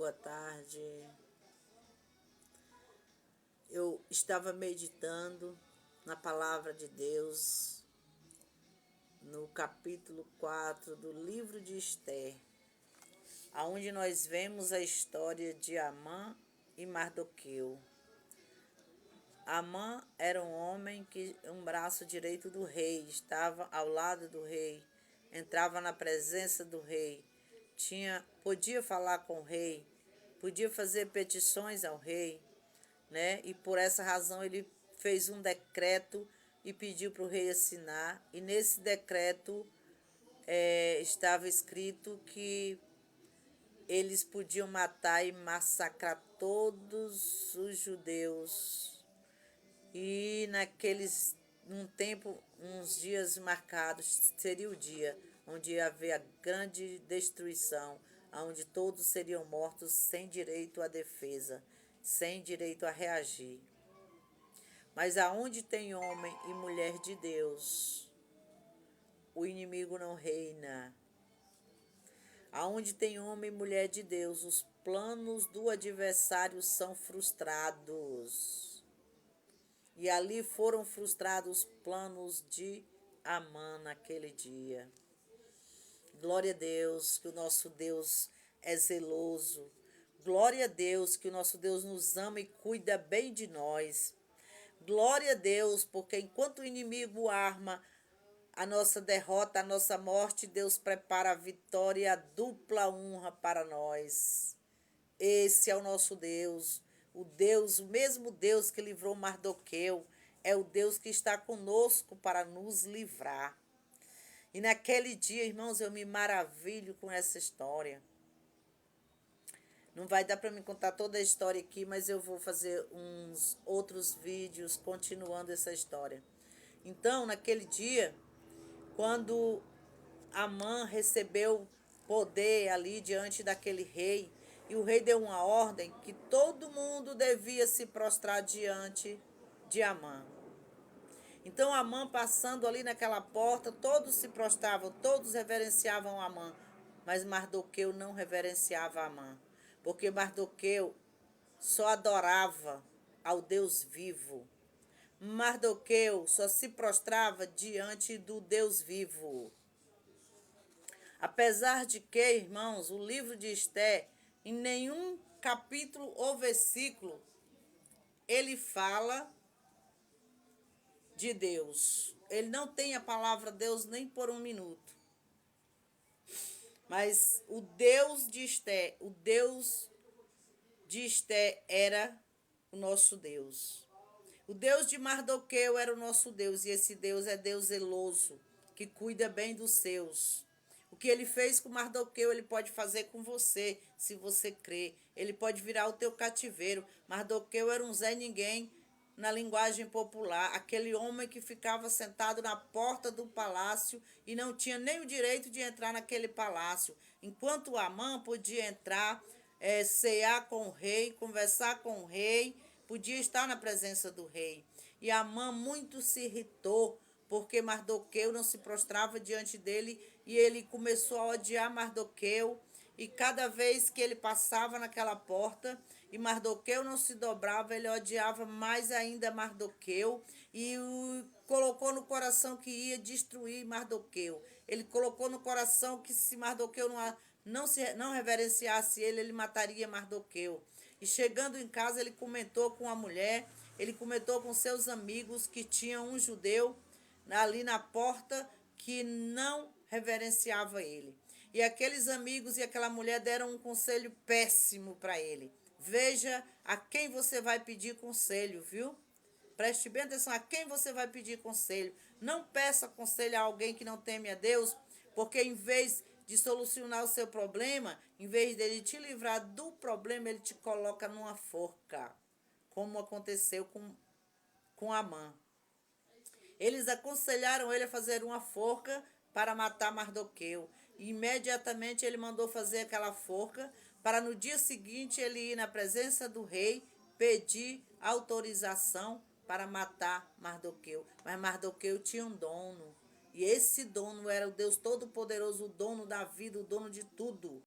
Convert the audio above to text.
boa tarde. Eu estava meditando na palavra de Deus, no capítulo 4 do livro de Esther, onde nós vemos a história de Amã e Mardoqueu. Amã era um homem que um braço direito do rei, estava ao lado do rei, entrava na presença do rei, podia falar com o rei, podia fazer petições ao rei, né? E por essa razão ele fez um decreto e pediu para o rei assinar. E nesse decreto estava escrito que eles podiam matar e massacrar todos os judeus. E num tempo, uns dias marcados, seria o dia onde ia haver a grande destruição, onde todos seriam mortos sem direito à defesa, sem direito a reagir. Mas aonde tem homem e mulher de Deus, o inimigo não reina. Aonde tem homem e mulher de Deus, os planos do adversário são frustrados. E ali foram frustrados os planos de Amã naquele dia. Glória a Deus, que o nosso Deus é zeloso. Glória a Deus, que o nosso Deus nos ama e cuida bem de nós. Glória a Deus, porque enquanto o inimigo arma a nossa derrota, a nossa morte, Deus prepara a vitória e a dupla honra para nós. Esse é o nosso Deus, o mesmo Deus que livrou Mardoqueu, é o Deus que está conosco para nos livrar. E naquele dia, irmãos, eu me maravilho com essa história. Não vai dar para me contar toda a história aqui, mas eu vou fazer uns outros vídeos continuando essa história. Então, naquele dia, quando Amã recebeu poder ali diante daquele rei, e o rei deu uma ordem que todo mundo devia se prostrar diante de Amã. Então Amã, passando ali naquela porta, todos se prostravam, todos reverenciavam Amã, mas Mardoqueu não reverenciava Amã, porque Mardoqueu só adorava ao Deus vivo. Mardoqueu só se prostrava diante do Deus vivo. Apesar de que, irmãos, o livro de Esther, em nenhum capítulo ou versículo, ele fala de Deus. Ele não tem a palavra Deus nem por um minuto. Mas o Deus de Esther era o nosso Deus. O Deus de Mardoqueu era o nosso Deus, e esse Deus é Deus zeloso, que cuida bem dos seus. O que ele fez com Mardoqueu, ele pode fazer com você, se você crê. Ele pode virar o teu cativeiro. Mardoqueu era um Zé Ninguém, na linguagem popular, aquele homem que ficava sentado na porta do palácio e não tinha nem o direito de entrar naquele palácio. Enquanto Amã podia entrar, cear com o rei, conversar com o rei, podia estar na presença do rei. E Amã muito se irritou, porque Mardoqueu não se prostrava diante dele, e ele começou a odiar Mardoqueu. E cada vez que ele passava naquela porta e Mardoqueu não se dobrava, ele odiava mais ainda Mardoqueu e colocou no coração que ia destruir Mardoqueu. Ele colocou no coração que se Mardoqueu não reverenciasse ele mataria Mardoqueu. E chegando em casa, ele comentou com a mulher, ele comentou com seus amigos que tinha um judeu ali na porta que não reverenciava ele. E aqueles amigos e aquela mulher deram um conselho péssimo para ele. Veja a quem você vai pedir conselho, viu? Preste bem atenção a quem você vai pedir conselho. Não peça conselho a alguém que não teme a Deus, porque em vez de solucionar o seu problema, em vez dele te livrar do problema, ele te coloca numa forca, como aconteceu com Amã. Eles aconselharam ele a fazer uma forca para matar Mardoqueu. E imediatamente ele mandou fazer aquela forca para no dia seguinte ele ir na presença do rei pedir autorização para matar Mardoqueu. Mas Mardoqueu tinha um dono. E esse dono era o Deus Todo-Poderoso, o dono da vida, o dono de tudo.